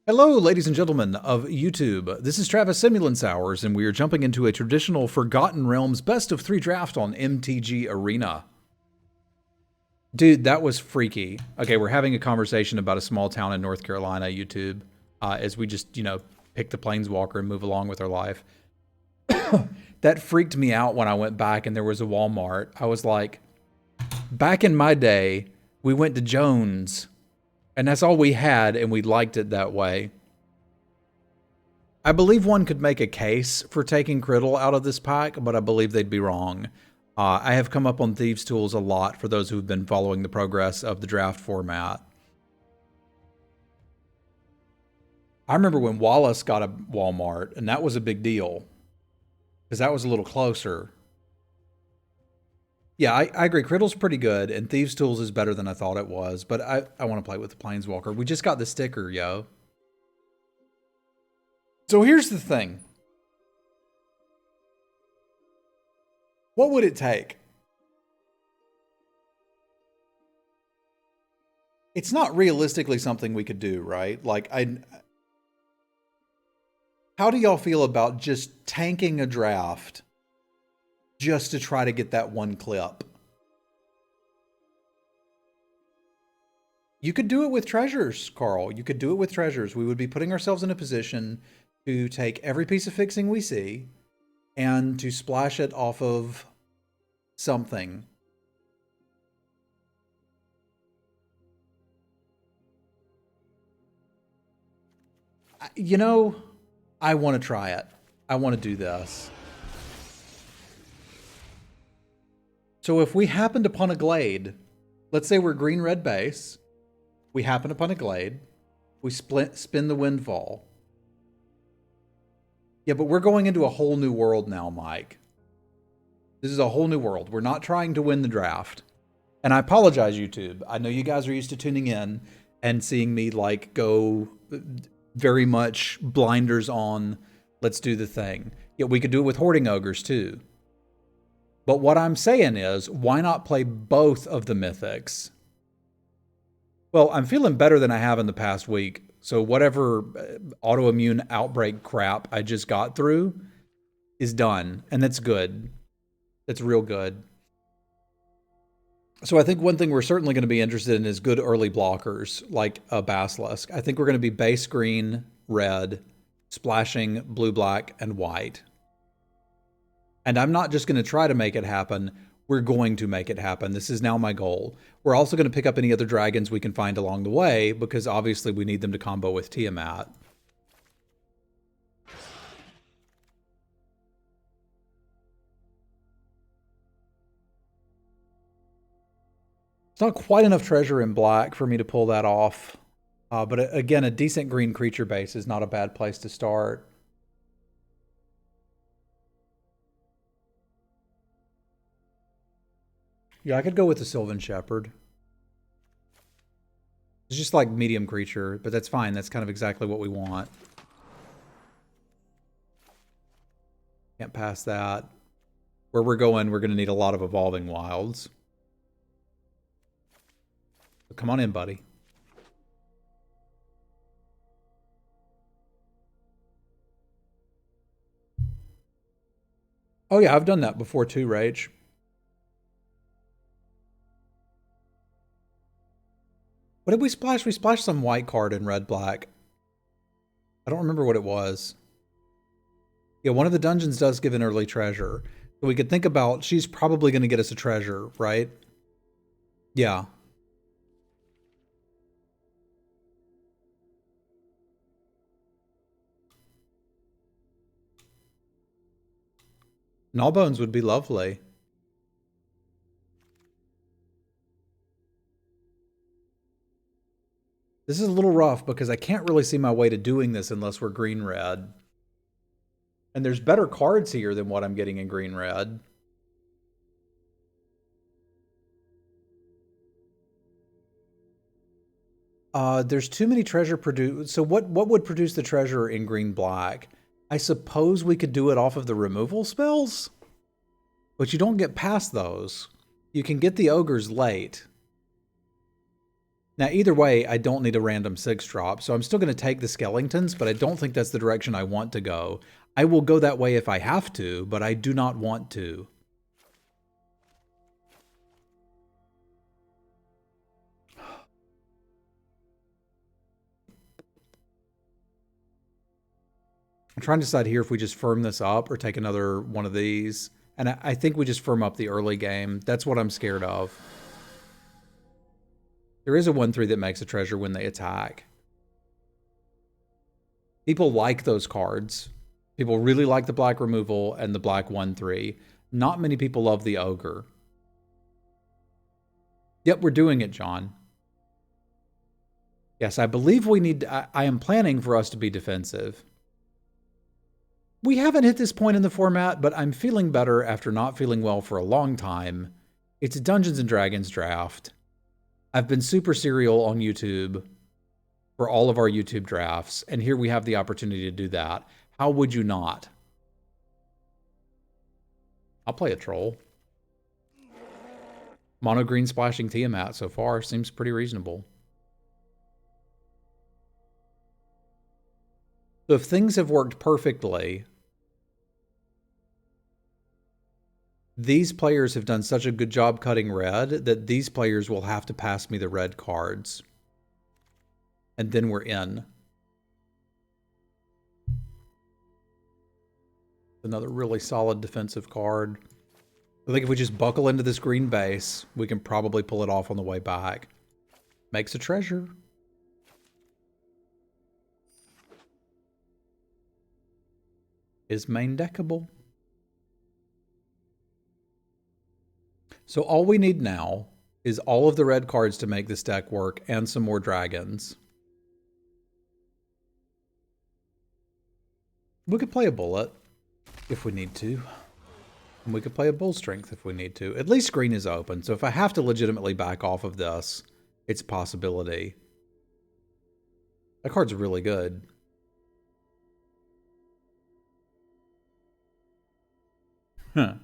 Hello, ladies and gentlemen of YouTube. This is Travis Semulin Hours, and we are jumping into a traditional Forgotten Realms best of 3 draft on MTG Arena. Dude, that was freaky. Okay, we're having a conversation about a small town in North Carolina, YouTube, as we just, pick the Planeswalker and move along with our life. That freaked me out when I went back and there was a Walmart. I was like, back in my day, we went to Jones, and that's all we had, and we liked it that way. I believe one could make a case for taking Criddle out of this pack, but I believe they'd be wrong. I have come up on Thieves' Tools a lot for those who've been following the progress of the draft format. I remember when Wallace got a Walmart, and that was a big deal, because that was a little closer. Yeah, I agree. Criddle's pretty good, and Thieves' Tools is better than I thought it was, but I want to play with the Planeswalker. We just got the sticker, yo. So here's the thing. What would it take? It's not realistically something we could do, right? Like, how do y'all feel about just tanking a draft just to try to get that one clip? You could do it with treasures, Carl. You could do it with treasures. We would be putting ourselves in a position to take every piece of fixing we see and to splash it off of something. You know, I want to try it. I want to do this. So if we happened upon a glade, let's say we're green-red base, we happen upon a glade, we spin the windfall. Yeah, but we're going into a whole new world now, Mike. This is a whole new world. We're not trying to win the draft. And I apologize, YouTube. I know you guys are used to tuning in and seeing me like go very much blinders on, let's do the thing. Yeah, we could do it with Hoarding Ogres too. But what I'm saying is, why not play both of the mythics? Well, I'm feeling better than I have in the past week. So whatever autoimmune outbreak crap I just got through is done. And that's good. That's real good. So I think one thing we're certainly going to be interested in is good early blockers, like a Basilisk. I think we're going to be base green, red, splashing blue, black, and white. And I'm not just going to try to make it happen. We're going to make it happen. This is now my goal. We're also going to pick up any other dragons we can find along the way, because obviously we need them to combo with Tiamat. It's not quite enough treasure in black for me to pull that off. But again, a decent green creature base is not a bad place to start. Yeah, I could go with the Sylvan Shepherd. It's just like medium creature, but that's fine. That's kind of exactly what we want. Can't pass that. Where we're going to need a lot of Evolving Wilds. So come on in, buddy. Oh yeah, I've done that before too, Rage. What did we splash? We splashed some white card in red-black. I don't remember what it was. Yeah, one of the dungeons does give an early treasure. So we could think about, she's probably going to get us a treasure, right? Yeah. Gnawbones would be lovely. This is a little rough because I can't really see my way to doing this unless we're green-red. And there's better cards here than what I'm getting in green-red. There's too many treasure produce. So what would produce the treasure in green-black? I suppose we could do it off of the removal spells? But you don't get past those. You can get the ogres late. Now, either way, I don't need a random 6-drop, so I'm still going to take the skeletons, but I don't think that's the direction I want to go. I will go that way if I have to, but I do not want to. I'm trying to decide here if we just firm this up or take another one of these. And I think we just firm up the early game. That's what I'm scared of. There is a 1/3 that makes a treasure when they attack. People like those cards. People really like the black removal and the black 1/3. Not many people love the ogre. Yep, we're doing it, John. Yes, I believe we need... I am planning for us to be defensive. We haven't hit this point in the format, but I'm feeling better after not feeling well for a long time. It's a Dungeons & Dragons draft. I've been super serial on YouTube for all of our YouTube drafts, and here we have the opportunity to do that. How would you not? I'll play a troll. Mono green splashing Tiamat so far seems pretty reasonable. So if things have worked perfectly, these players have done such a good job cutting red that these players will have to pass me the red cards. And then we're in. Another really solid defensive card. I think if we just buckle into this green base, we can probably pull it off on the way back. Makes a treasure. Is main deckable. So all we need now is all of the red cards to make this deck work and some more dragons. We could play a bullet if we need to. And we could play a bull strength if we need to. At least green is open, so if I have to legitimately back off of this, it's a possibility. That card's really good. Huh.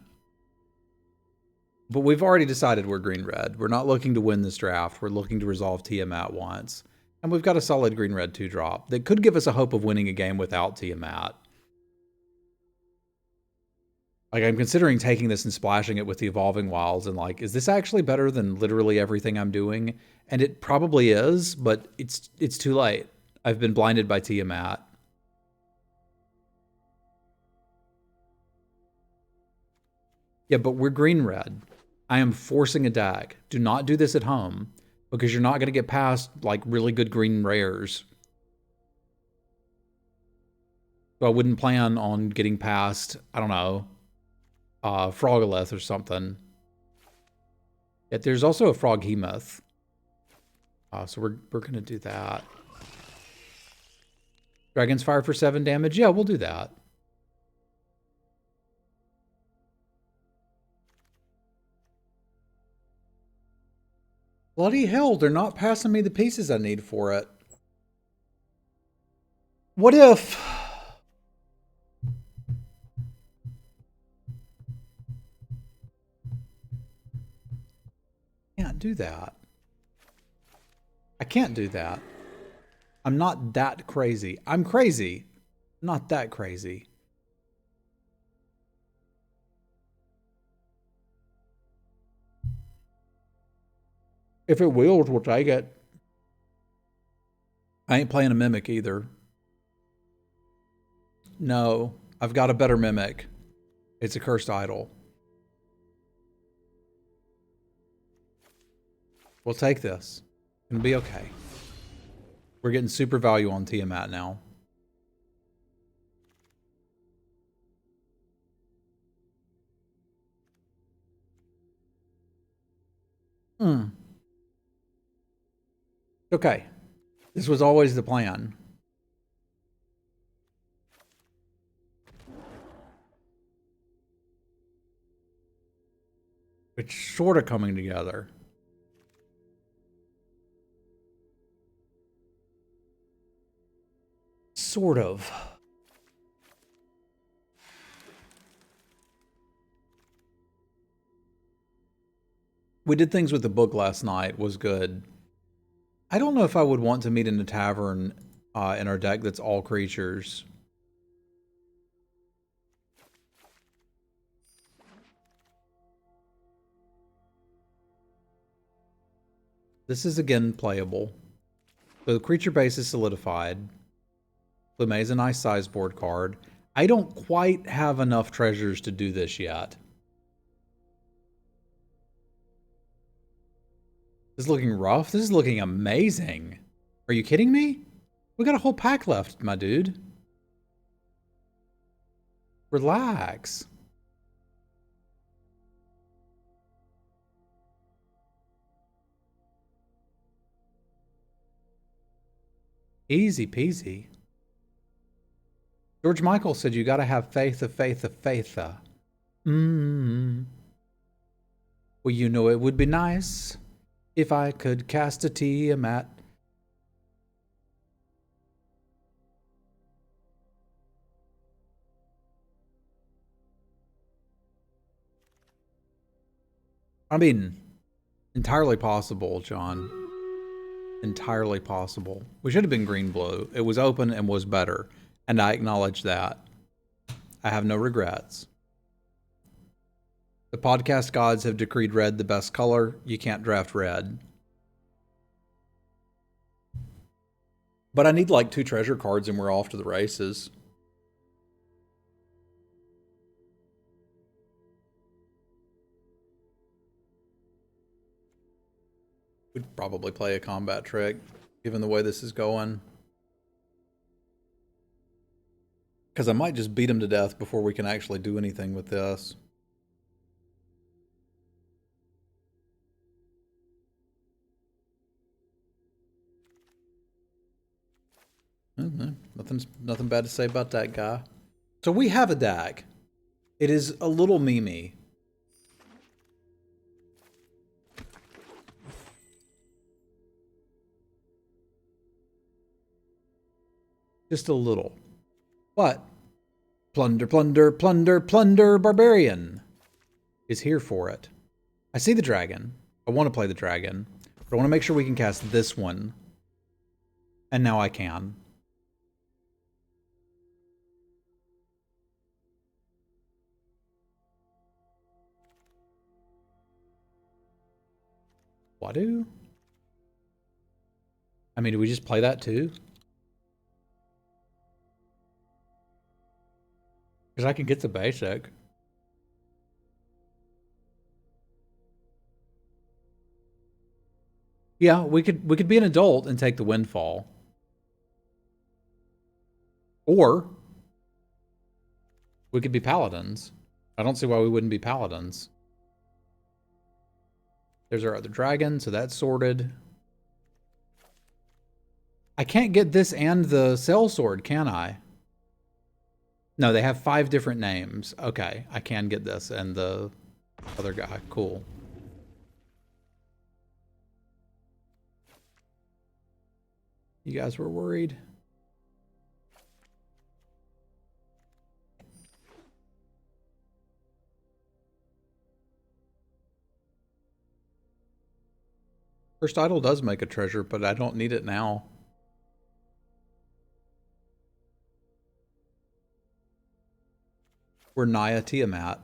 But we've already decided we're green-red. We're not looking to win this draft. We're looking to resolve Tiamat once. And we've got a solid green-red 2-drop that could give us a hope of winning a game without Tiamat. Like, I'm considering taking this and splashing it with the Evolving Wilds and like, is this actually better than literally everything I'm doing? And it probably is, but it's too late. I've been blinded by Tiamat. Yeah, but we're green-red. I am forcing a deck. Do not do this at home, because you're not going to get past, like, really good green rares. So I wouldn't plan on getting past, I don't know, Frogalith or something. Yet there's also a Froghemoth. So we're going to do that. Dragon's Fire for 7 damage? Yeah, we'll do that. Bloody hell, they're not passing me the pieces I need for it. What if... Can't do that. I can't do that. I'm not that crazy. I'm crazy. Not that crazy. If it wheels, we'll take it. I ain't playing a Mimic either. No, I've got a better Mimic. It's a Cursed Idol. We'll take this. It'll be okay. We're getting super value on Tiamat now. Okay. This was always the plan. It's sort of coming together. Sort of. We did things with the book last night. Was good. I don't know if I would want to meet in a tavern in our deck that's all creatures. This is again playable. So the creature base is solidified. Plume is a nice size board card. I don't quite have enough treasures to do this yet. This is looking rough. This is looking amazing. Are you kidding me? We got a whole pack left, my dude. Relax. Easy peasy. George Michael said you gotta have faith of faith of faith. Well, you know it would be nice if I could cast a Tiamat. I mean, entirely possible, John. Entirely possible. We should have been green-blue. It was open and was better, and I acknowledge that. I have no regrets. The podcast gods have decreed red the best color. You can't draft red. But I need like 2 treasure cards and we're off to the races. We'd probably play a combat trick, given the way this is going. Because I might just beat him to death before we can actually do anything with this. Nothing bad to say about that guy. So we have a deck. It is a little memey. Just a little. But plunder, plunder, plunder, plunder, barbarian is here for it. I see the dragon. I want to play the dragon. But I want to make sure we can cast this one. And now I can. Wadu? I mean, do we just play that too? Because I can get the basic. Yeah, we could be an adult and take the windfall. Or we could be paladins. I don't see why we wouldn't be paladins. There's our other dragon, so that's sorted. I can't get this and the sellsword, can I? No, they have 5 different names. Okay, I can get this and the other guy. Cool. You guys were worried? First idol does make a treasure, but I don't need it now. We're Naya Tiamat.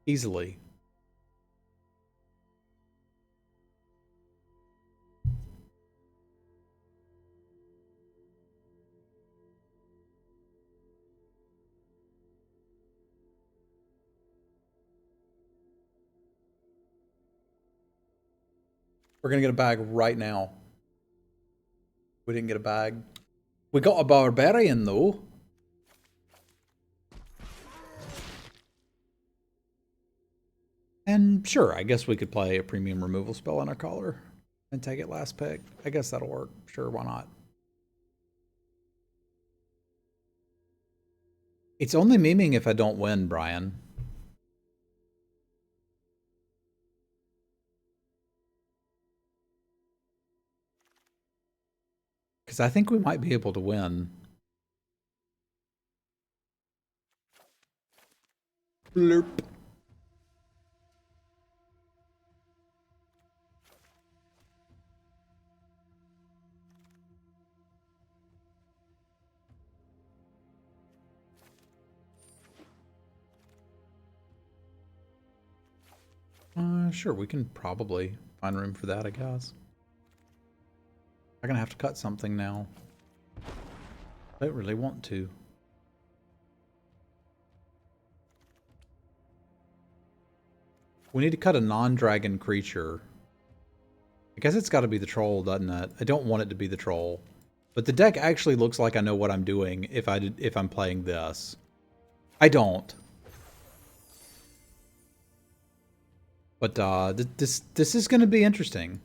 Easily. We're gonna get a bag right now. We didn't get a bag. We got a barbarian though. And sure, I guess we could play a premium removal spell on our collar and take it last pick. I guess that'll work. Sure, why not? It's only memeing if I don't win, Brian. Because I think we might be able to win. Blurp. Sure, we can probably find room for that, I guess. I'm gonna have to cut something now. I don't really want to. We need to cut a non-dragon creature. I guess it's got to be the troll, doesn't it? I don't want it to be the troll. But the deck actually looks like I know what I'm doing if I'm playing this. I don't. But this is going to be interesting.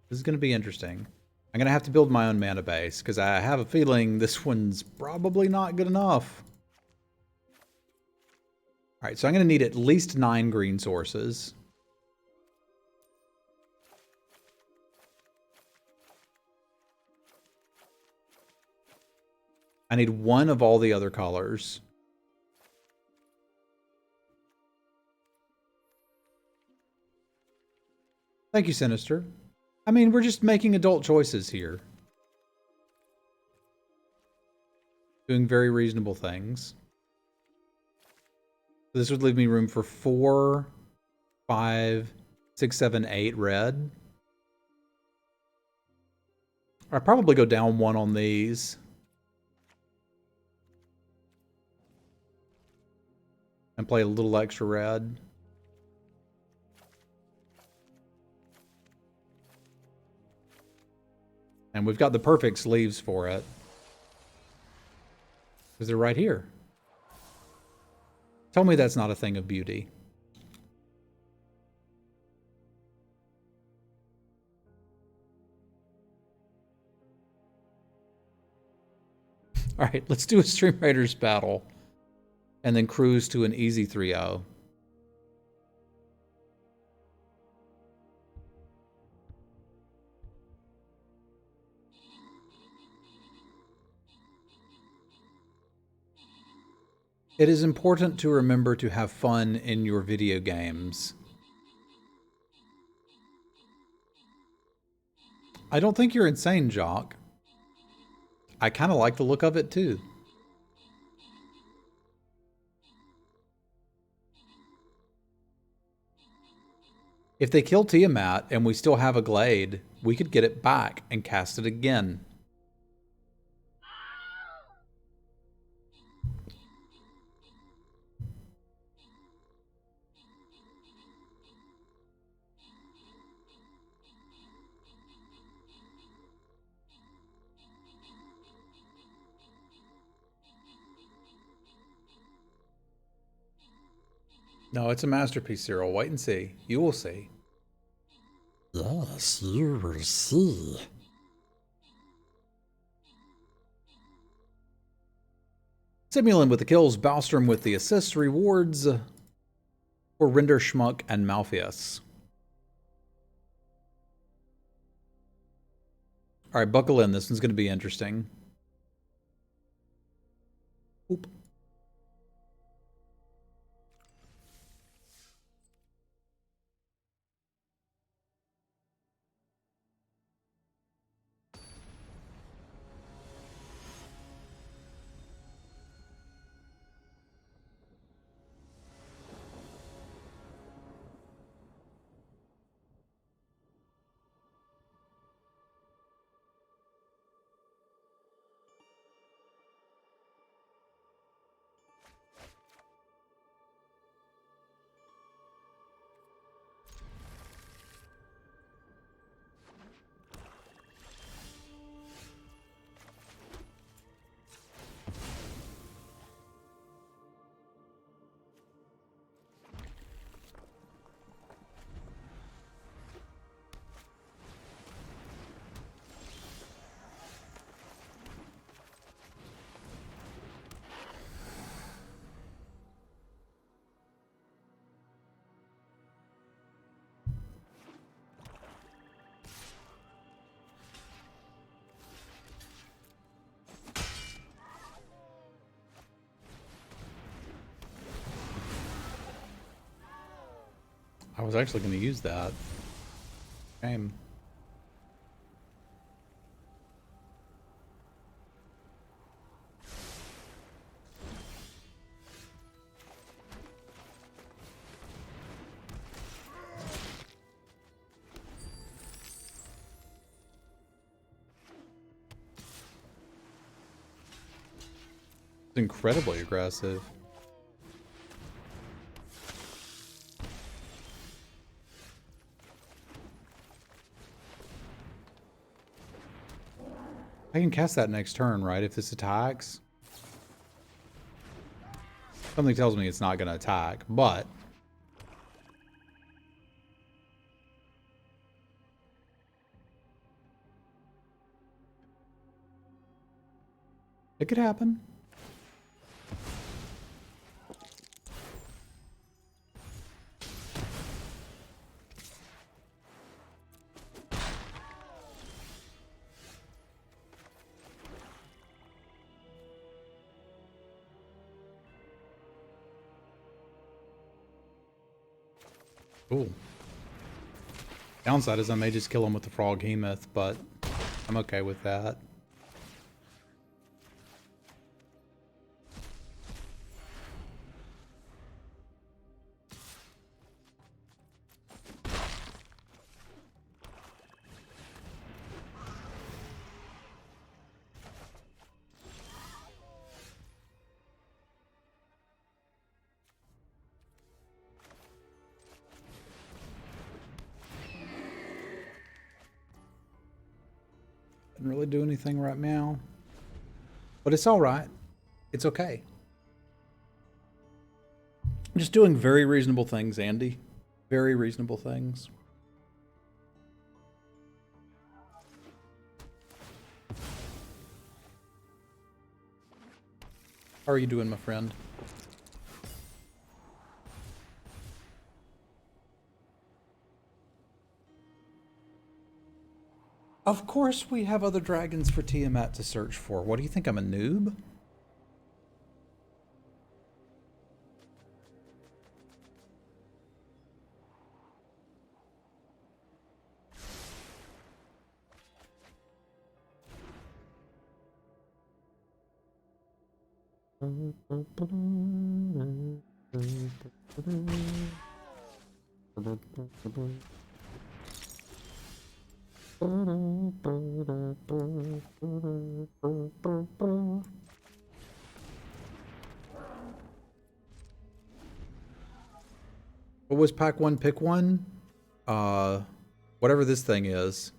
This is going to be interesting. I'm going to have to build my own mana base because I have a feeling this one's probably not good enough. All right, so I'm going to need at least 9 green sources. I need 1 of all the other colors. Thank you, Sinister. I mean, we're just making adult choices here. Doing very reasonable things. This would leave me room for 4, 5, 6, 7, 8 red. I'll probably go down 1 on these. And play a little extra red. And we've got the perfect sleeves for it. Because they're right here. Tell me that's not a thing of beauty. All right, let's do a Stream Raiders battle. And then cruise to an easy 3-0. It is important to remember to have fun in your video games. I don't think you're insane, Jock. I kind of like the look of it, too. If they kill Tiamat and we still have a Glade, we could get it back and cast it again. No, it's a masterpiece, Cyril. Wait and see. You will see. Yes, you will see. Semulin with the kills, Bostrom with the assists, rewards for Render, Schmuck, and Malpheus. All right, buckle in. This one's going to be interesting. Oop. I was actually going to use that. Shame. It's incredibly aggressive. I can cast that next turn, right? If this attacks. Something tells me it's not going to attack, but... it could happen. Cool. Downside is I may just kill him with the Frog Hemoth, but I'm okay with that. Didn't really do anything right now, but it's all right. It's okay. I'm just doing very reasonable things, Andy. Very reasonable things. How are you doing, my friend? Of course we have other dragons for Tiamat to search for. What do you think, I'm a noob? What was pack one, pick one? Whatever this thing is.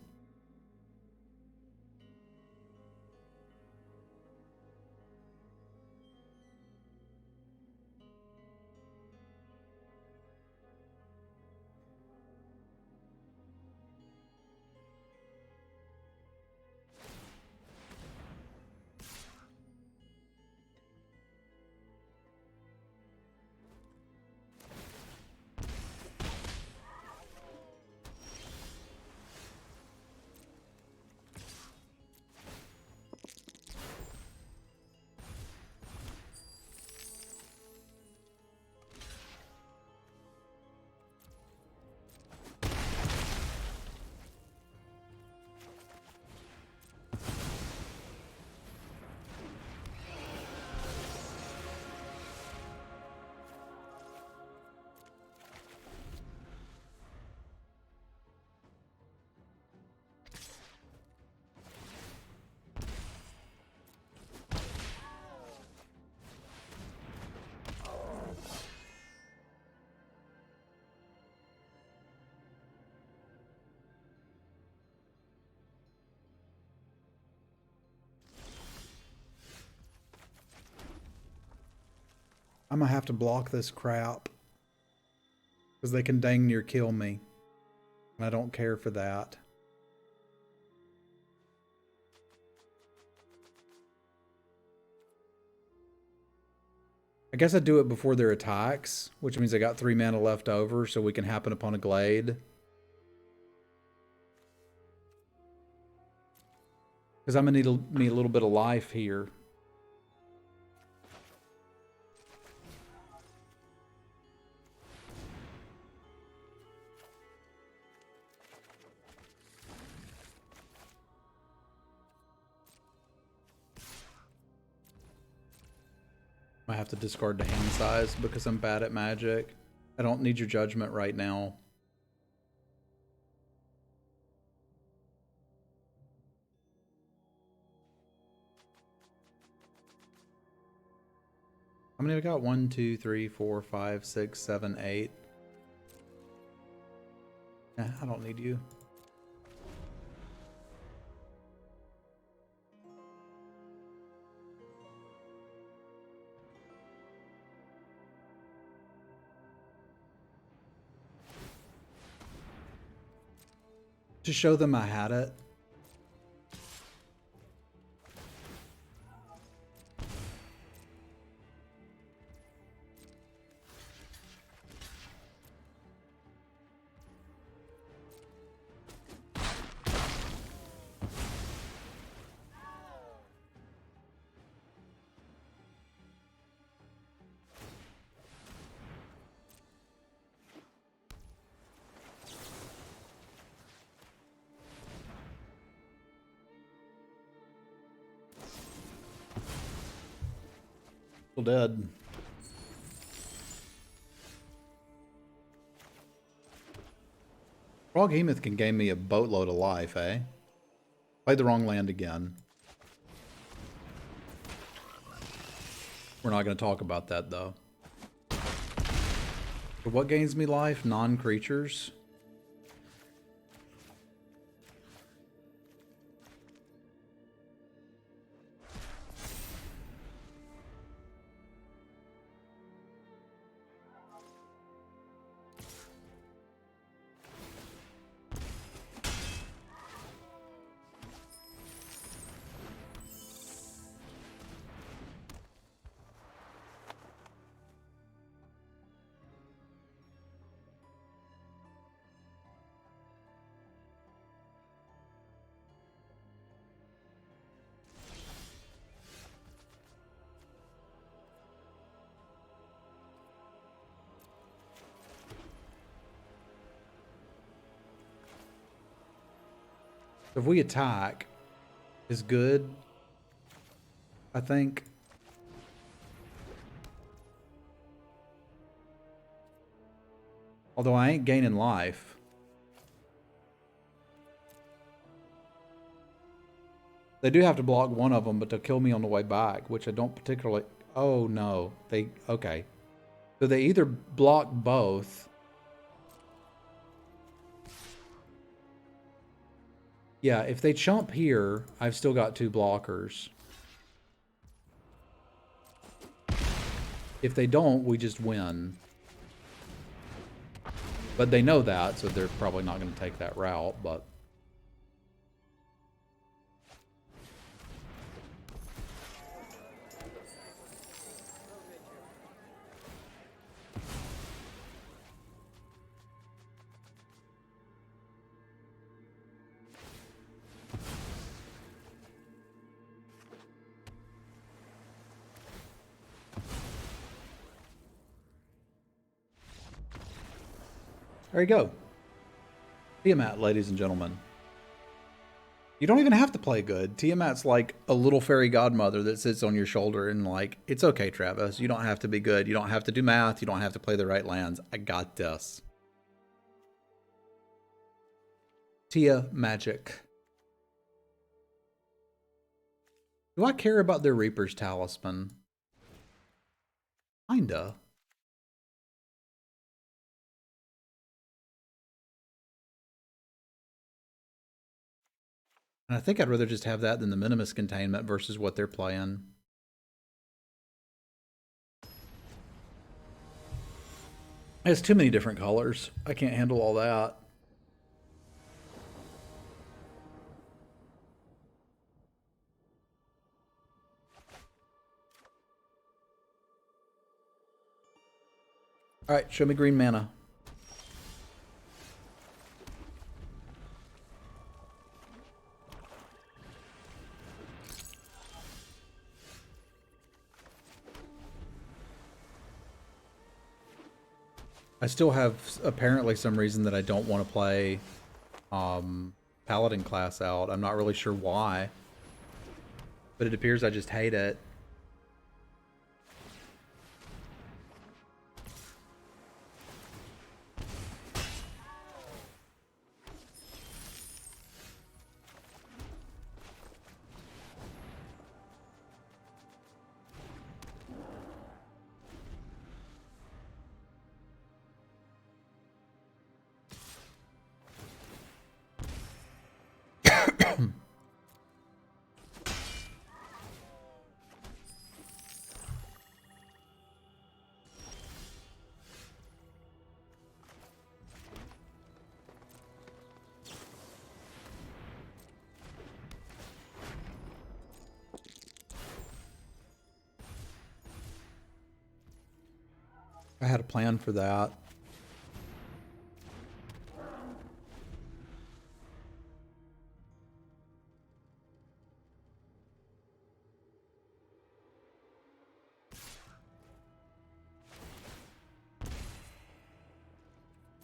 I'm gonna have to block this crap. Because they can dang near kill me. And I don't care for that. I guess I do it before their attacks, which means I got 3 mana left over, so we can happen upon a glade. Because I'm gonna need a little bit of life here. I have to discard the hand size because I'm bad at magic. I don't need your judgment right now. many we got? 1, 2, 3, 4, 5, 6, 7, 8. I don't need you. To show them I had it. Still dead. Froghemoth can gain me a boatload of life, eh? Played the wrong land again. We're not going to talk about that, though. But what gains me life? Non-creatures? If we attack, is good, I think. Although I ain't gaining life. They do have to block one of them, but they'll kill me on the way back, which I don't particularly... Oh, no. Okay. So they either block both... Yeah, if they chump here, I've still got 2 blockers. If they don't, we just win. But they know that, so they're probably not going to take that route, but... There you go. Tiamat, ladies and gentlemen. You don't even have to play good. Tiamat's like a little fairy godmother that sits on your shoulder and like, it's okay, Travis. You don't have to be good. You don't have to do math. You don't have to play the right lands. I got this. Tia Magic. Do I care about their Reaper's Talisman? Kinda. And I think I'd rather just have that than the Minimus Containment versus what they're playing. It has too many different colors. I can't handle all that. All right, show me green mana. I still have apparently some reason that I don't want to play Paladin class out. I'm not really sure why, but it appears I just hate it. I had a plan for that.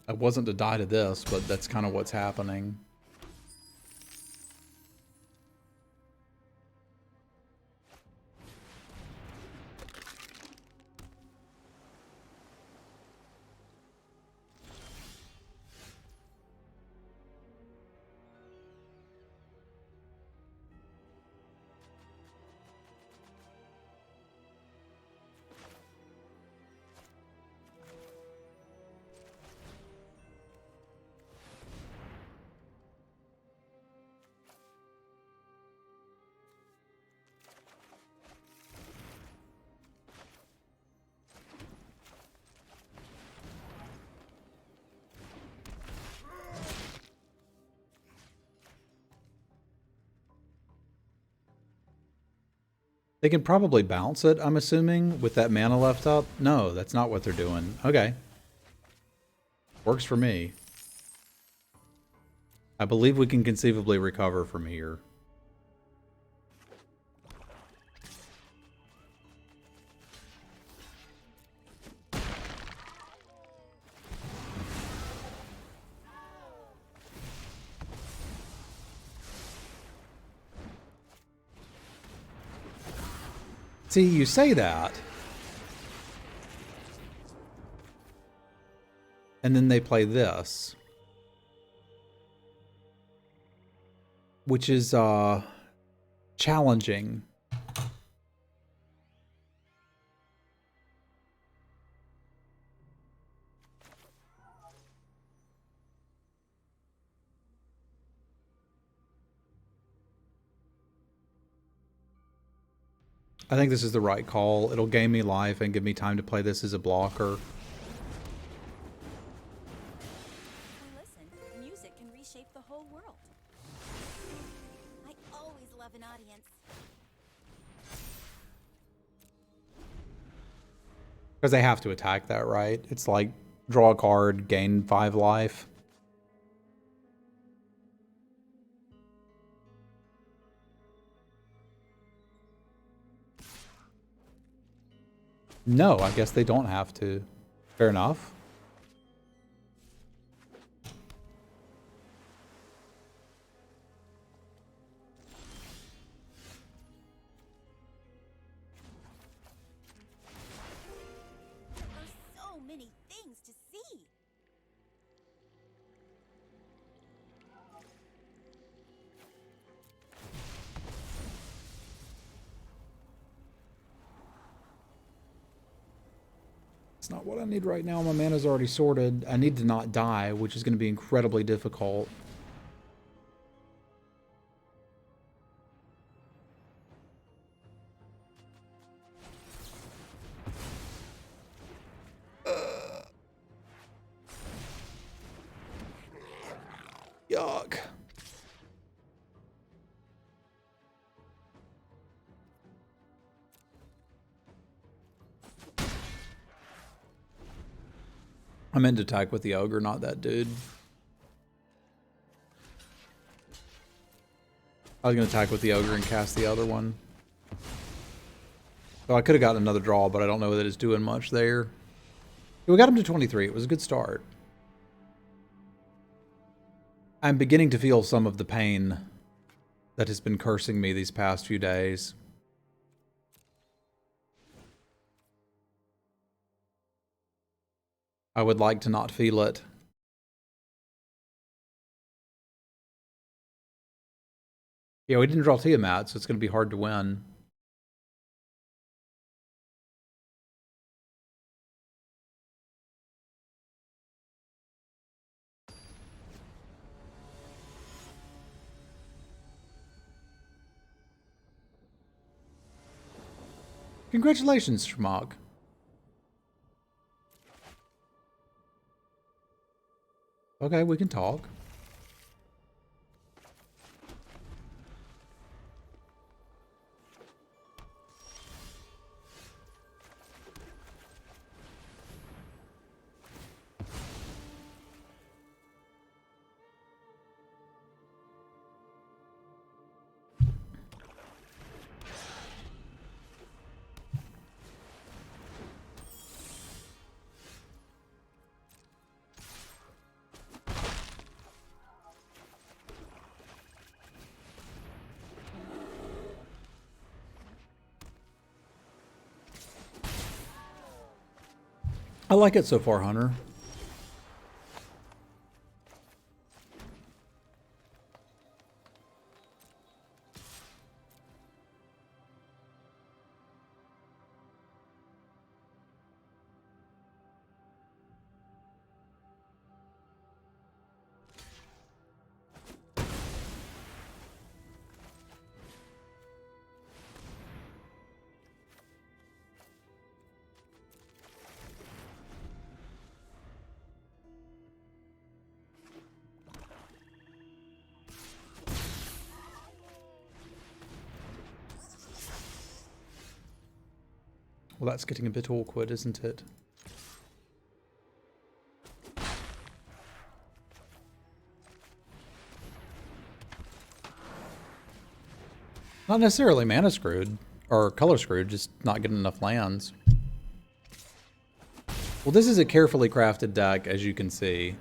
I wasn't to die to this, but that's kind of what's happening. They can probably bounce it, I'm assuming, with that mana left up. No, that's not what they're doing. Okay. Works for me. I believe we can conceivably recover from here. See, you say that. And then they play this. Which is challenging. I think this is the right call. It'll gain me life and give me time to play this as a blocker. Listen, music can reshape the whole world. I always love an audience. Because they have to attack that, right? It's like draw a card, gain 5 life. No, I guess they don't have to. Fair enough. There's so many things to see. It's not what I need right now. My mana's already sorted. I need to not die, which is going to be incredibly difficult. Yuck. I meant to attack with the ogre, not that dude. I was going to attack with the ogre and cast the other one. So I could have gotten another draw, but I don't know that it's doing much there. We got him to 23. It was a good start. I'm beginning to feel some of the pain that has been cursing me these past few days. I would like to not feel it. Yeah, we didn't draw Tiamat, so it's going to be hard to win. Congratulations, Schmuck. Okay, we can talk. I like it so far, Hunter. Well, that's getting a bit awkward, isn't it? Not necessarily mana screwed, or color screwed, just not getting enough lands. Well, this is a carefully crafted deck, as you can see.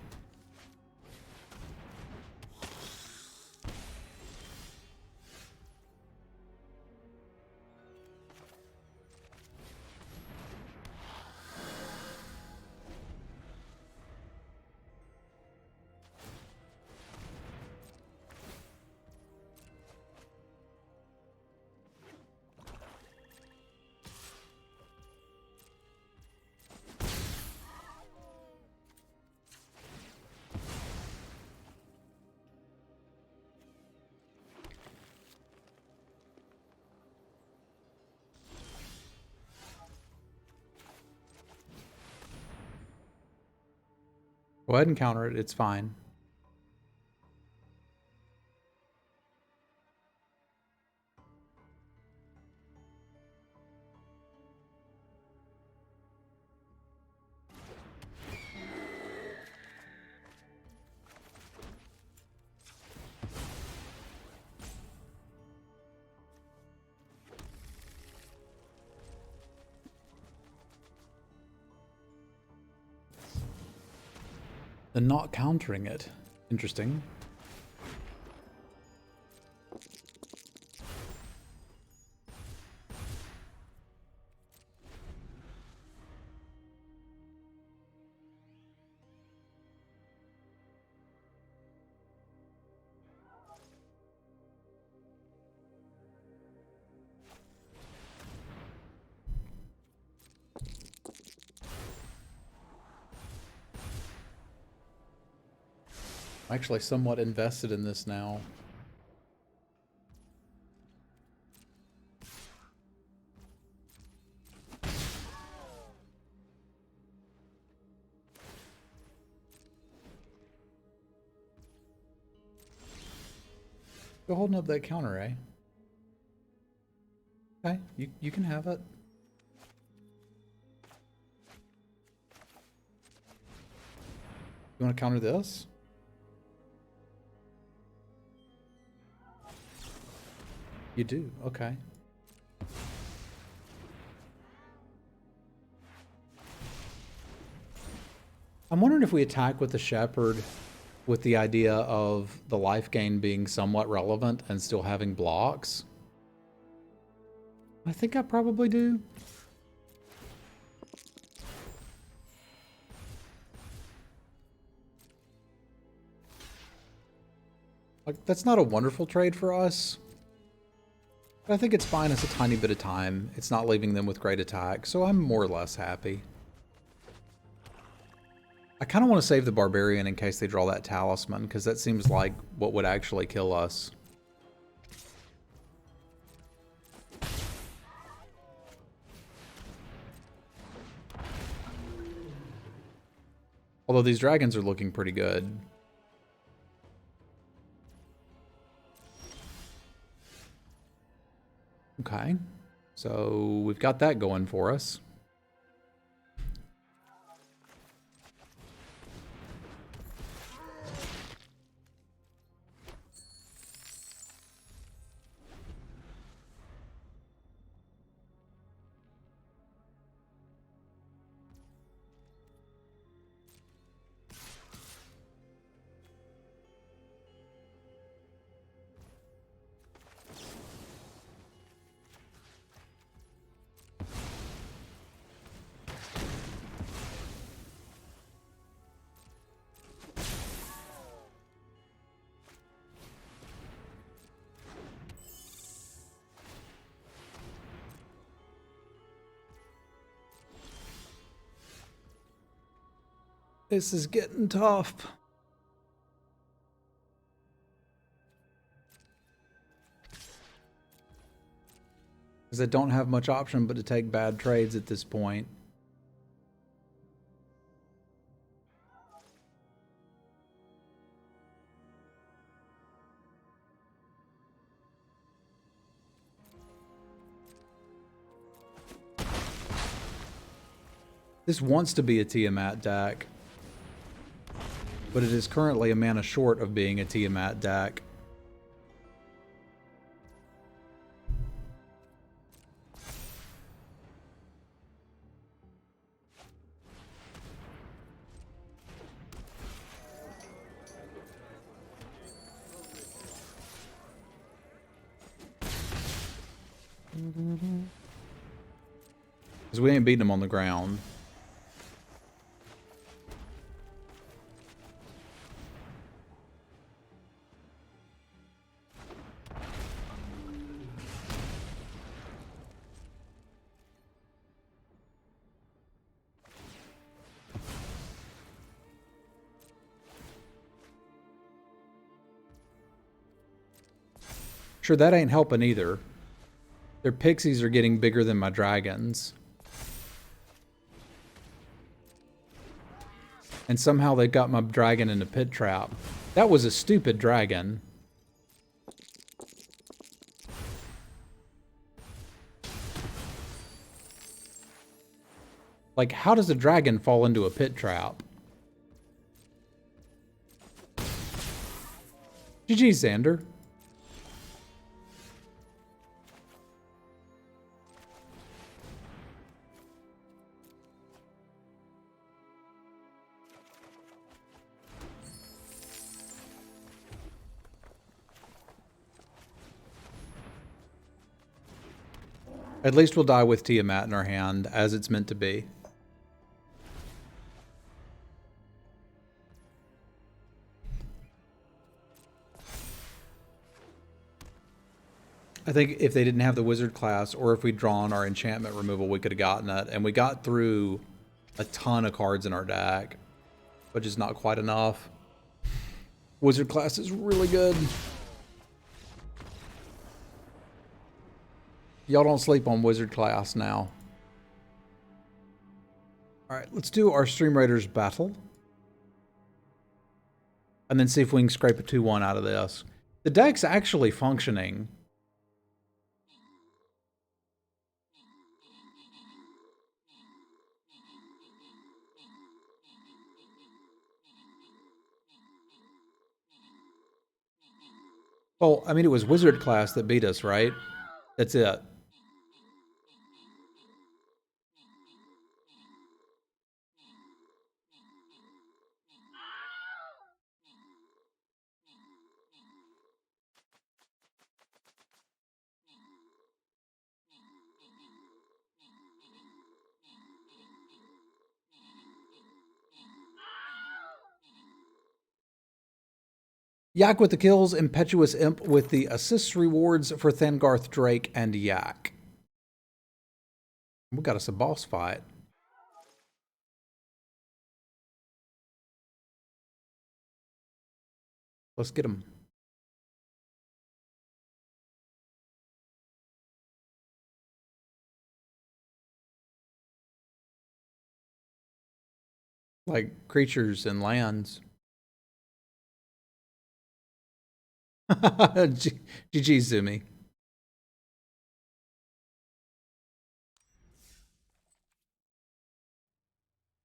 Go ahead and counter it, it's fine. And not countering it. Interesting. I'm actually somewhat invested in this now. Go holding up that counter, eh? Okay, you can have it. You want to counter this? You do, okay. I'm wondering if we attack with the Shepherd with the idea of the life gain being somewhat relevant and still having blocks. I think I probably do. Like, that's not a wonderful trade for us. But I think it's fine as a tiny bit of time. It's not leaving them with great attack, so I'm more or less happy. I kind of want to save the Barbarian in case they draw that Talisman, because that seems like what would actually kill us. Although these dragons are looking pretty good. Okay, so we've got that going for us. This is getting tough. Because I don't have much option but to take bad trades at this point. This wants to be a Tiamat deck, but it is currently a mana short of being a Tiamat deck. Because we ain't beating them on the ground. Sure, that ain't helping either. Their pixies are getting bigger than my dragons. And somehow they got my dragon in a pit trap. That was a stupid dragon. Like, how does a dragon fall into a pit trap? GG, Xander. At least we'll die with Tiamat in our hand, as it's meant to be. I think if they didn't have the wizard class, or if we'd drawn our enchantment removal, we could have gotten it. And we got through a ton of cards in our deck, but just not quite enough. Wizard class is really good. Y'all don't sleep on wizard class now. All right, let's do our Stream Raiders battle. And then see if we can scrape a 2-1 out of this. The deck's actually functioning. Well, I mean, it was wizard class that beat us, right? That's it. Yak with the kills, Impetuous Imp with the assists rewards for Thangarth Drake and Yak. We got us a boss fight. Let's get him. Like creatures and lands. GG, Zumi.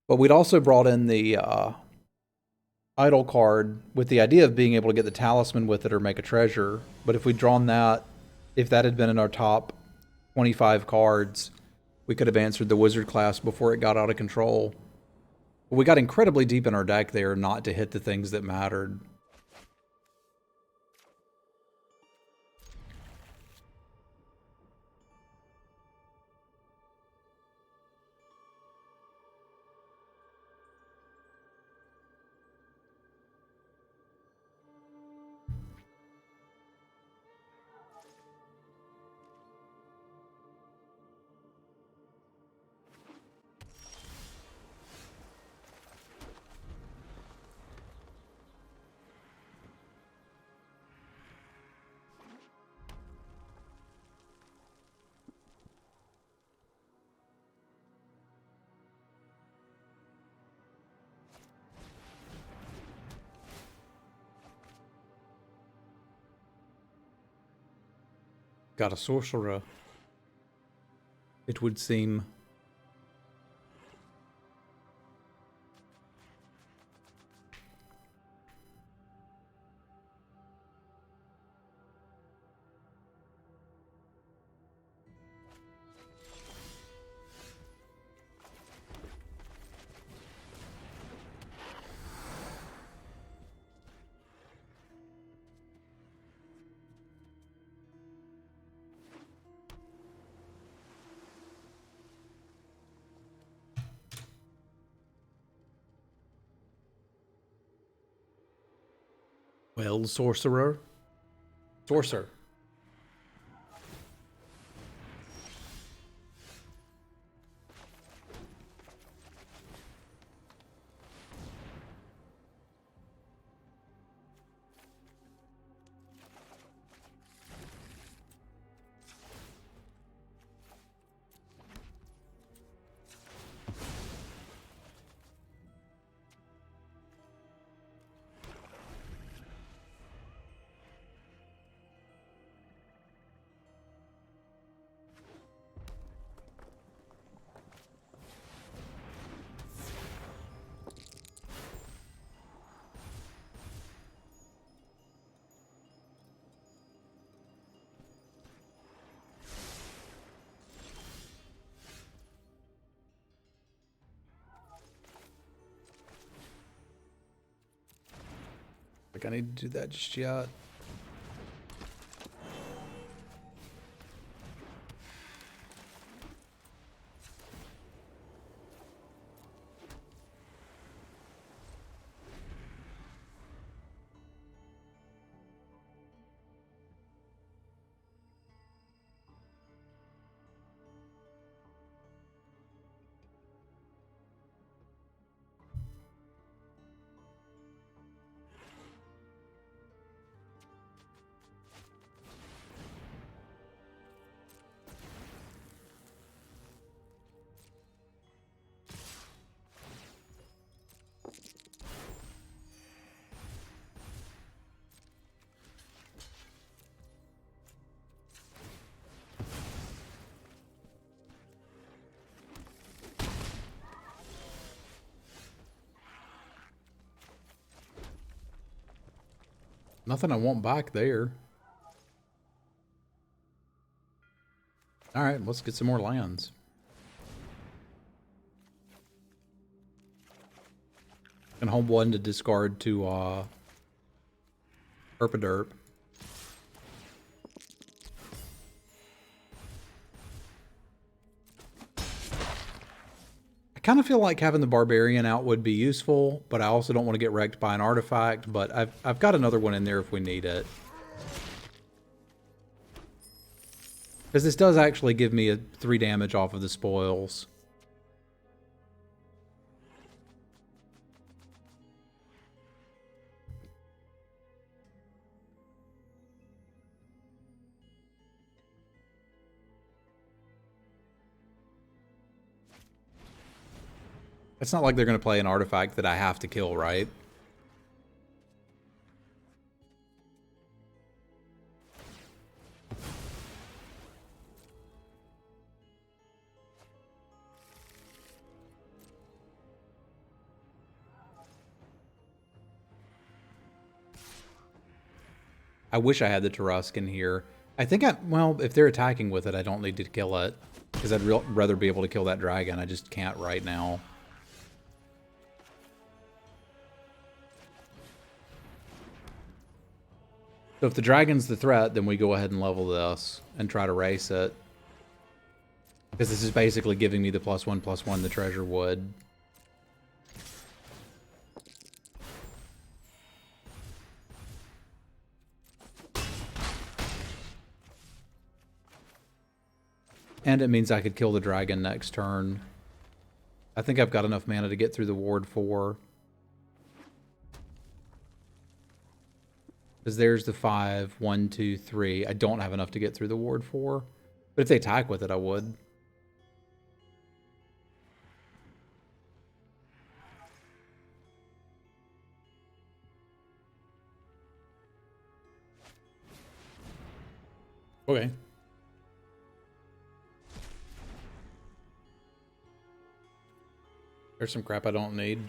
But we'd also brought in the idol card with the idea of being able to get the talisman with it or make a treasure. But if we'd drawn that, if that had been in our top 25 cards, we could have answered the wizard class before it got out of control. But we got incredibly deep in our deck there not to hit the things that mattered. Got a sorcerer, it would seem. Well, sorcerer. Sorcerer. Like I need to do that just yet. Nothing I want back there. All right, let's get some more lands. And home one to discard to Herpaderp. I kind of feel like having the Barbarian out would be useful, but I also don't want to get wrecked by an artifact, but I've got another one in there if we need it. Because this does actually give me a 3 damage off of the spoils. It's not like they're going to play an artifact that I have to kill, right? I wish I had the Tarrasque here. I think well, if they're attacking with it, I don't need to kill it. Because I'd rather be able to kill that dragon. I just can't right now. So if the dragon's the threat, then we go ahead and level this and try to race it. Because this is basically giving me the +1/+1 the treasure would. And it means I could kill the dragon next turn. I think I've got enough mana to get through the ward 4. Because there's the 5, 1, 2, 3. I don't have enough to get through the ward 4. But if they attack with it, I would. Okay. There's some crap I don't need.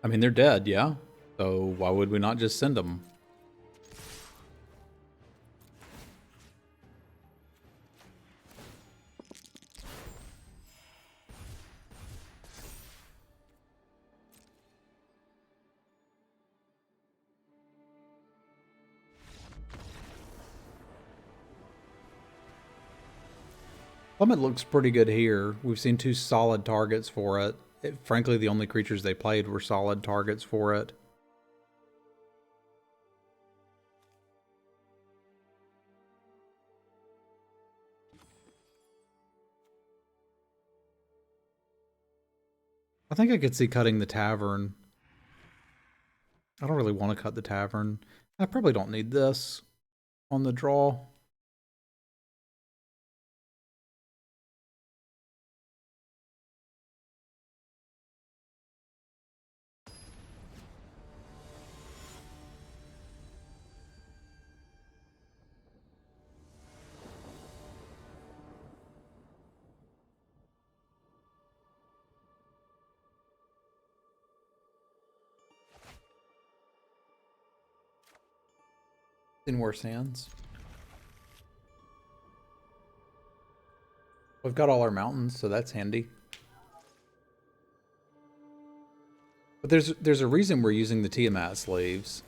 I mean, they're dead, yeah? So why would we not just send them? Plummet looks pretty good here. We've seen 2 solid targets for it. Frankly, the only creatures they played were solid targets for it. I think I could see cutting the tavern. I don't really want to cut the tavern. I probably don't need this on the draw. In worse hands. We've got all our mountains, so that's handy. But there's a reason we're using the Tiamat sleeves.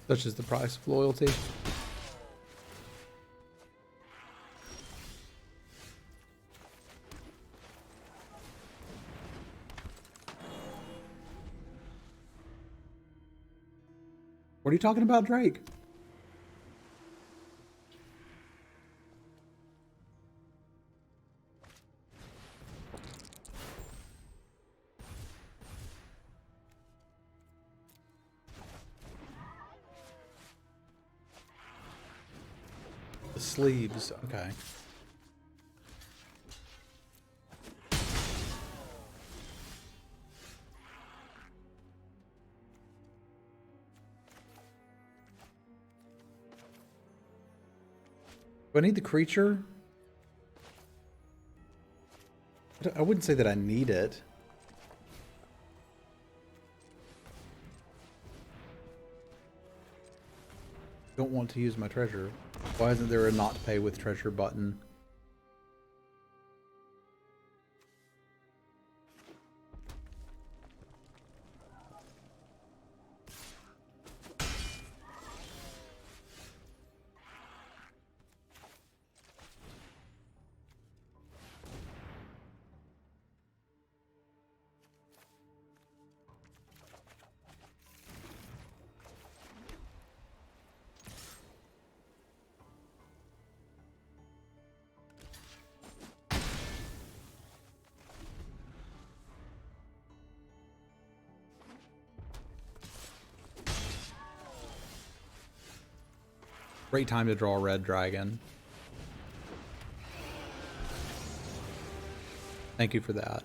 Such is the price of loyalty. What are you talking about, Drake? The sleeves, okay. Do I need the creature? I wouldn't say that I need it. Don't want to use my treasure. Why isn't there a not pay with treasure button? Great time to draw a red dragon. Thank you for that.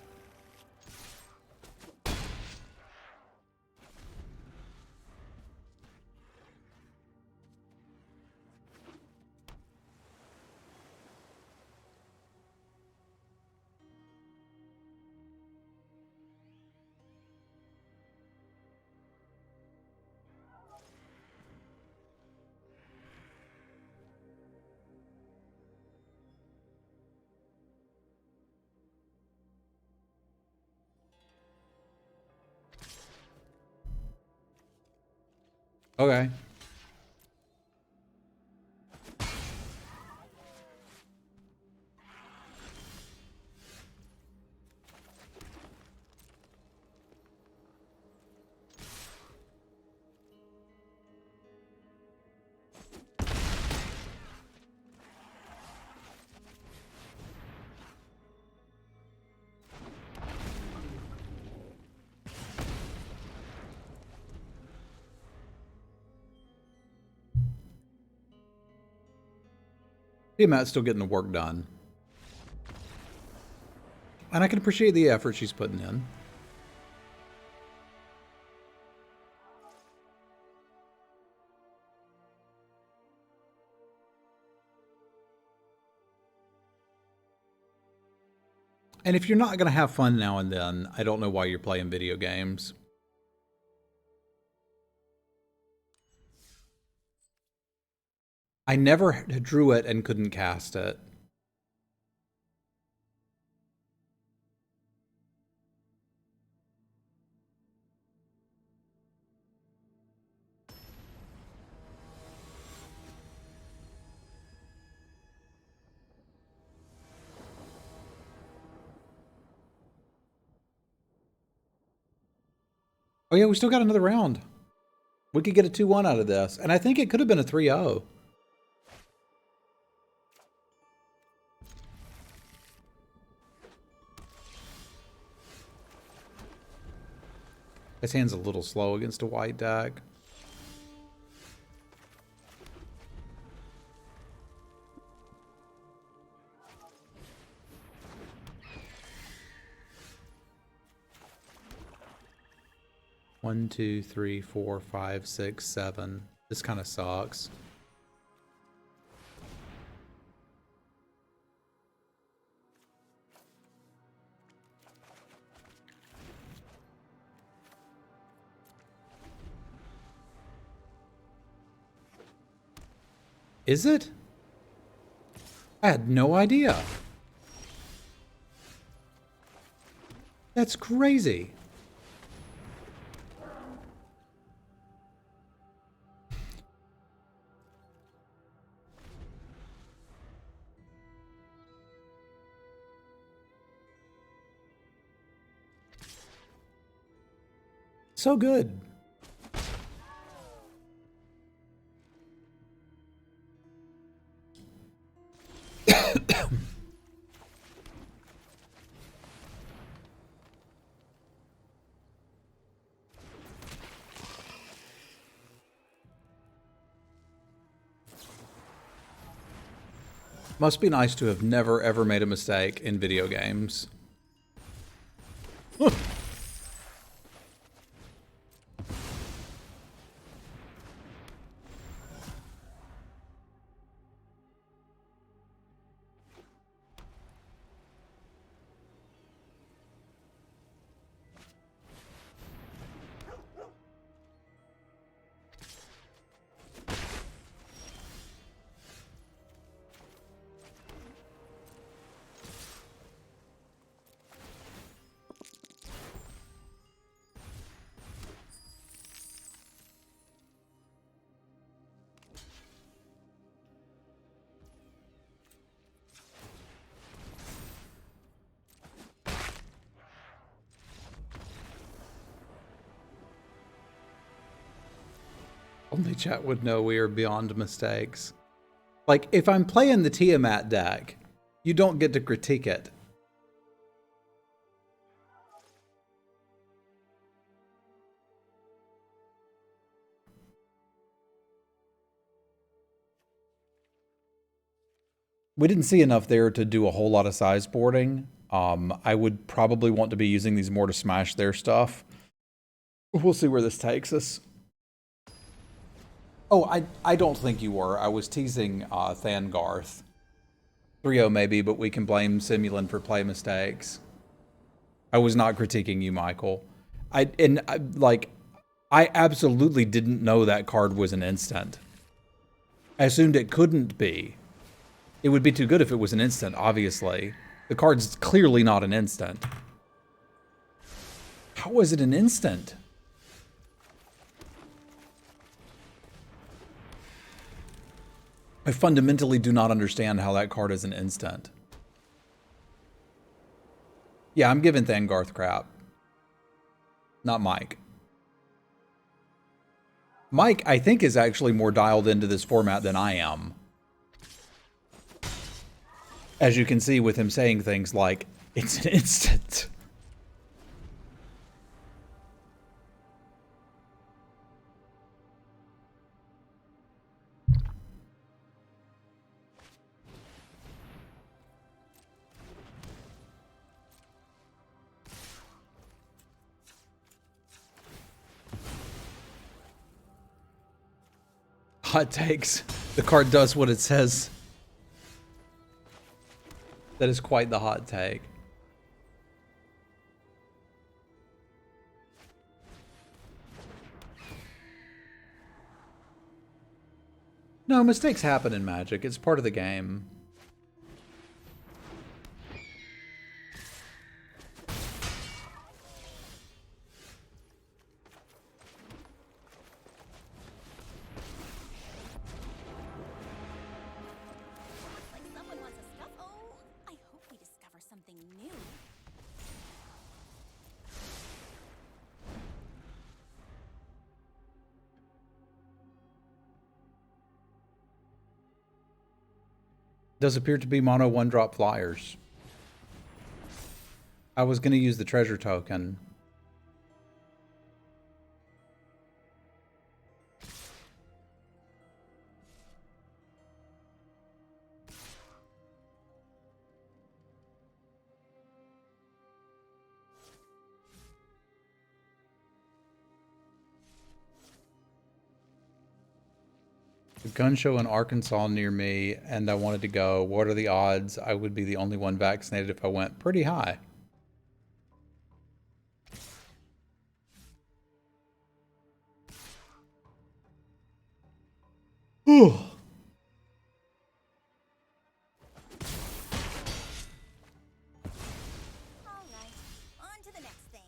Okay. Hey, Matt's still getting the work done. And I can appreciate the effort she's putting in. And if you're not going to have fun now and then, I don't know why you're playing video games. I never drew it and couldn't cast it. Oh yeah, we still got another round. We could get a 2-1 out of this. And I think it could have been a 3-0. His hand's a little slow against a white deck. One, two, three, four, five, six, seven. This kind of sucks. Is it? I had no idea. That's crazy. So good. Must be nice to have never ever made a mistake in video games. Only chat would know we are beyond mistakes. Like, if I'm playing the Tiamat deck, you don't get to critique it. We didn't see enough there to do a whole lot of size boarding. I would probably want to be using these more to smash their stuff. We'll see where this takes us. Oh, I don't think you were. I was teasing Thangarth. 3-0 maybe, but we can blame Semulin for play mistakes. I was not critiquing you, Michael. I absolutely didn't know that card was an instant. I assumed it couldn't be. It would be too good if it was an instant, obviously. The card's clearly not an instant. How is it an instant? I fundamentally do not understand how that card is an instant. Yeah, I'm giving Thangarth crap. Not Mike. Mike, I think, is actually more dialed into this format than I am. As you can see with him saying things like, it's an instant. Hot takes. The card does what it says. That is quite the hot take. No, mistakes happen in Magic. It's part of the game. Like someone wants a stuff. Oh, I hope we discover something new. Does appear to be mono 1-drop flyers. I was going to use the treasure token. A gun show in Arkansas near me, and I wanted to go. What are the odds I would be the only one vaccinated if I went? Pretty high. Ooh. All right, on to the next thing.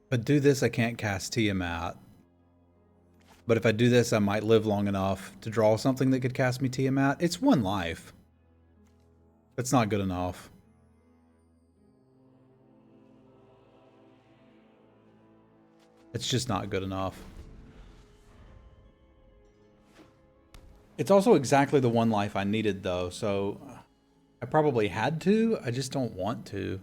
If I do this, I can't cast Tiamat. But if I do this, I might live long enough to draw something that could cast me Tiamat. It's 1 life. That's not good enough. It's just not good enough. It's also exactly the 1 life I needed, though, so I probably had to. I just don't want to.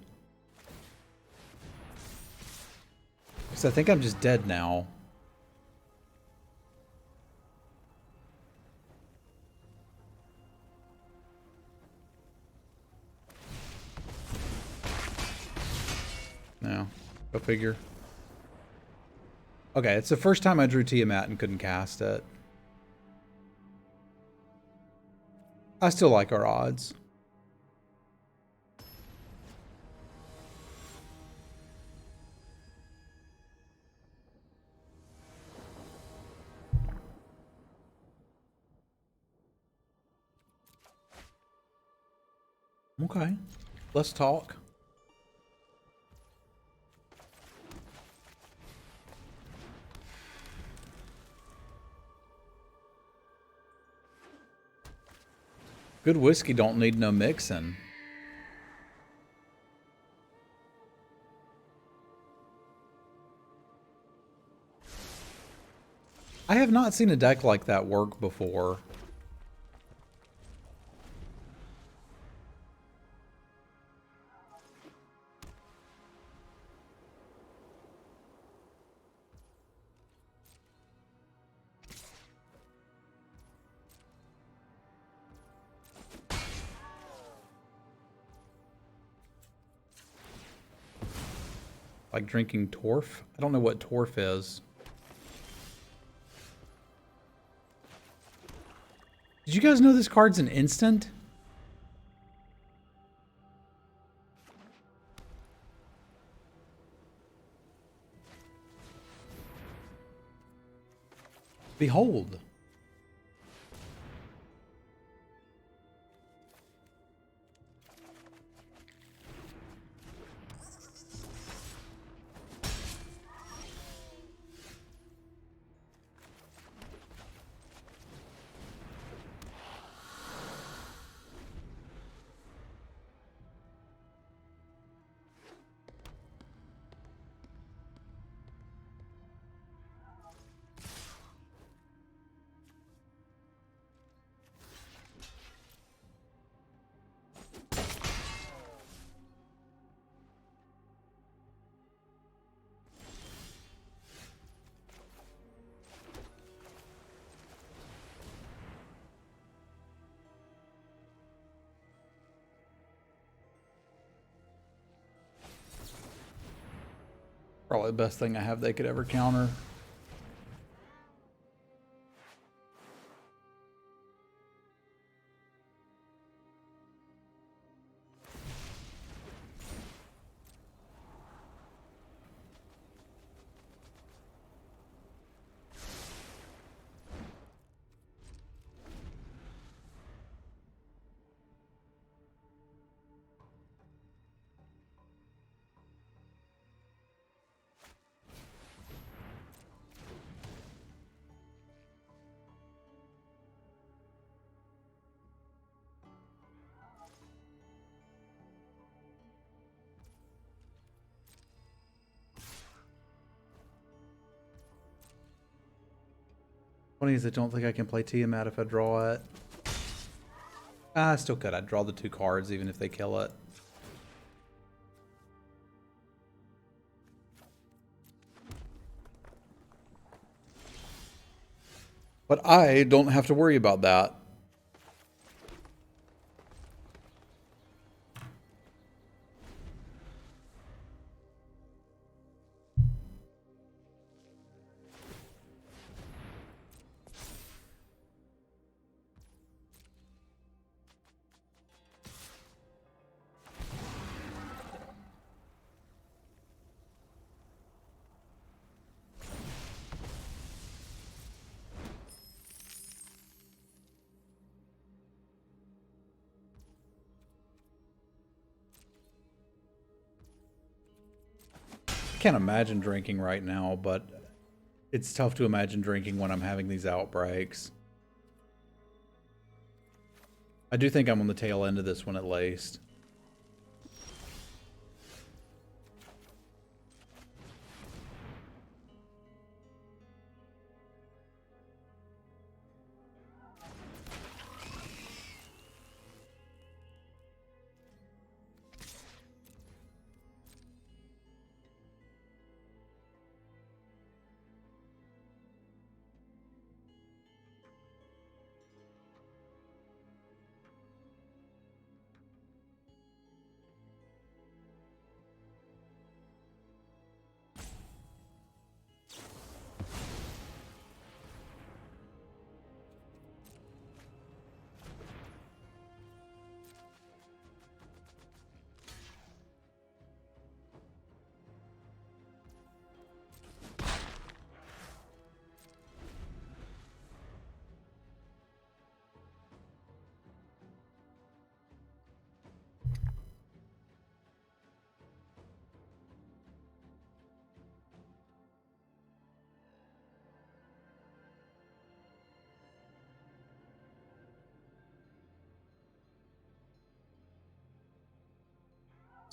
Because I think I'm just dead now. No. Go figure. Okay, it's the first time I drew Tiamat and couldn't cast it. I still like our odds. Okay, let's talk. Good whiskey don't need no mixing. I have not seen a deck like that work before. Like drinking Torf? I don't know what Torf is. Did you guys know this card's an instant? Behold. Probably the best thing I have they could ever counter. Funny is I don't think I can play Tiamat if I draw it. I still could. I'd draw the 2 cards even if they kill it. But I don't have to worry about that. I can't imagine drinking right now, but it's tough to imagine drinking when I'm having these outbreaks. I do think I'm on the tail end of this one at least.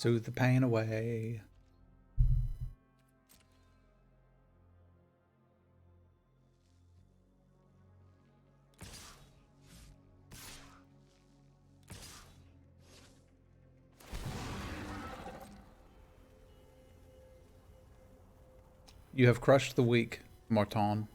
Soothe the pain away. You have crushed the weak, Martin.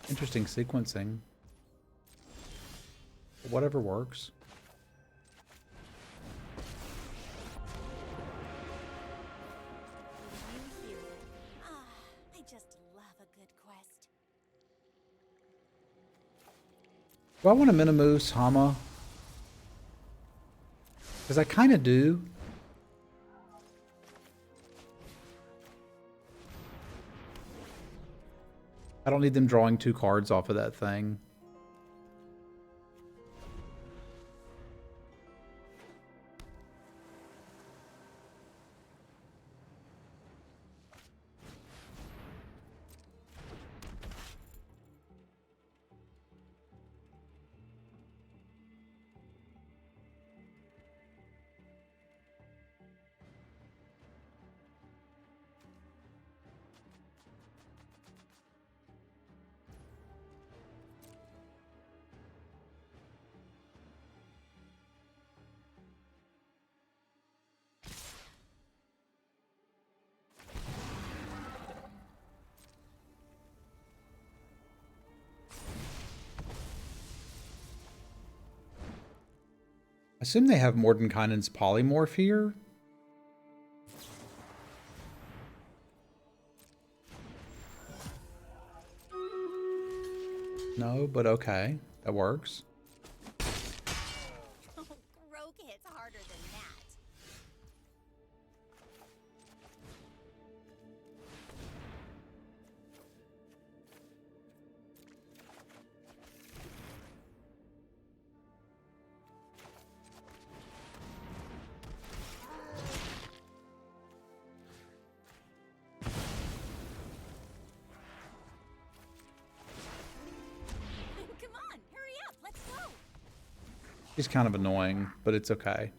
Interesting sequencing. Whatever works. You hear that? Ah, I just love a good quest. Do I want to Minimoose Hama? Because I kind of do. I don't need them drawing 2 cards off of that thing. I assume they have Mordenkainen's polymorph here. No, but okay. That works. Rogue hits harder than that. Come on, hurry up, let's go. She's kind of annoying, but it's okay.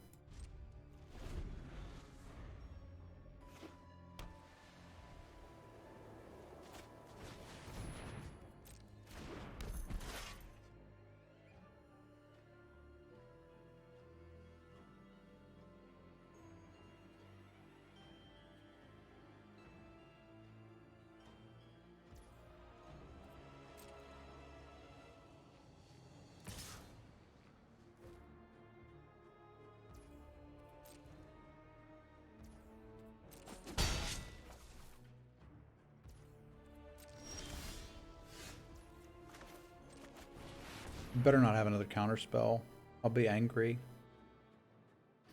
Better not have another counter spell. I'll be angry.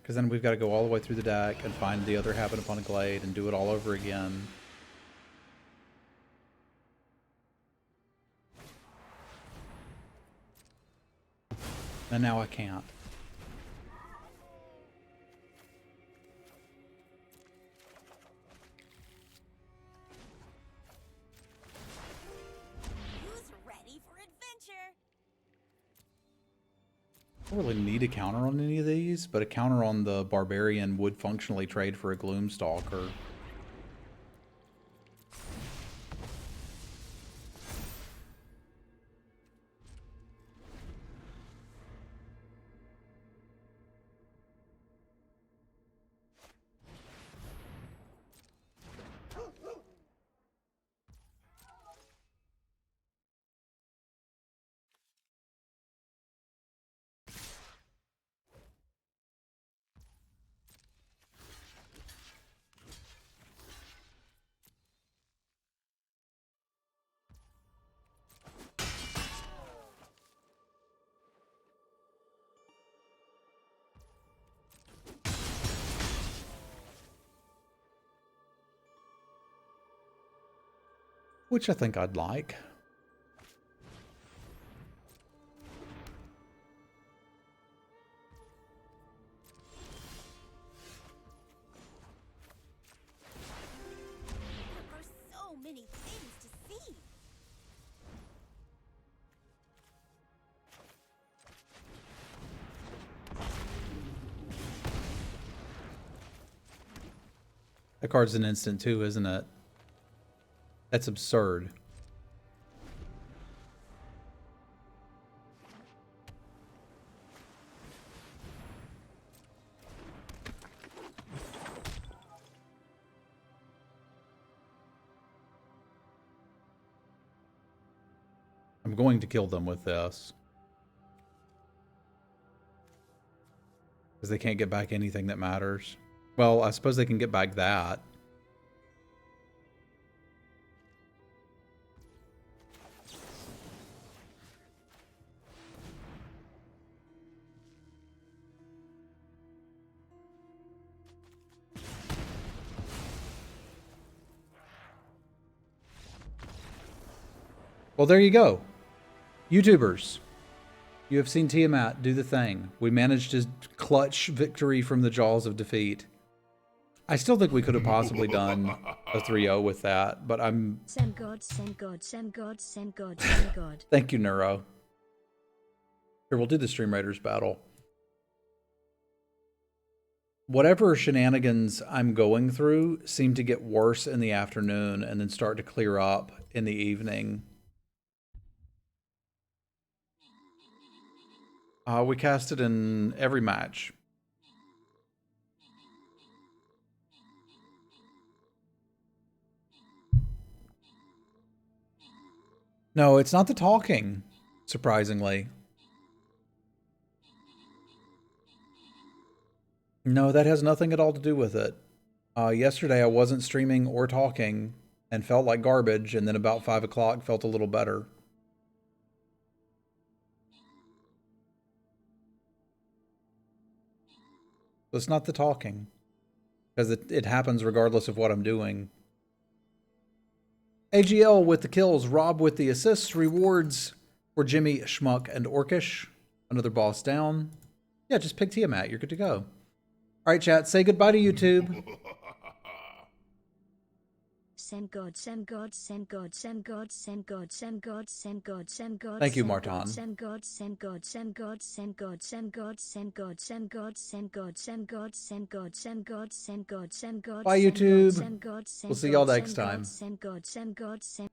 Because then we've got to go all the way through the deck and find the other Happen Upon a Glade and do it all over again. And now I can't. Who's ready for adventure? I don't really need a counter on any of these, but a counter on the Barbarian would functionally trade for a Gloomstalker. Which I think I'd like. That card's an instant too, isn't it? That's absurd. I'm going to kill them with this. Because they can't get back anything that matters. Well, I suppose they can get back that. Well, there you go. YouTubers, you have seen Tiamat do the thing. We managed to clutch victory from the jaws of defeat. I still think we could have possibly done a 3-0 with that, but I'm... Send God, send God, send God, send God, send God. Thank you, Neuro. Here, we'll do the Stream Raiders battle. Whatever shenanigans I'm going through seem to get worse in the afternoon and then start to clear up in the evening. We cast it in every match. No, it's not the talking, surprisingly. No, that has nothing at all to do with it. Yesterday I wasn't streaming or talking and felt like garbage, and then about 5 o'clock felt a little better. So it's not the talking, because it happens regardless of what I'm doing. AGL with the kills, Rob with the assists, rewards for Jimmy, Schmuck, and Orcish. Another boss down. Yeah, just pick Tiamat. You're good to go. All right, chat. Say goodbye to YouTube. Send God, send God, send God, send God, send God, send God, send God, send God. Thank you, Martin. Send God, send God, send God, send God, send God, send God, send God, send God, send God, send God, send God, send God, send God. Bye, YouTube. Send God, send God, We'll see y'all next time. Send God, send God, send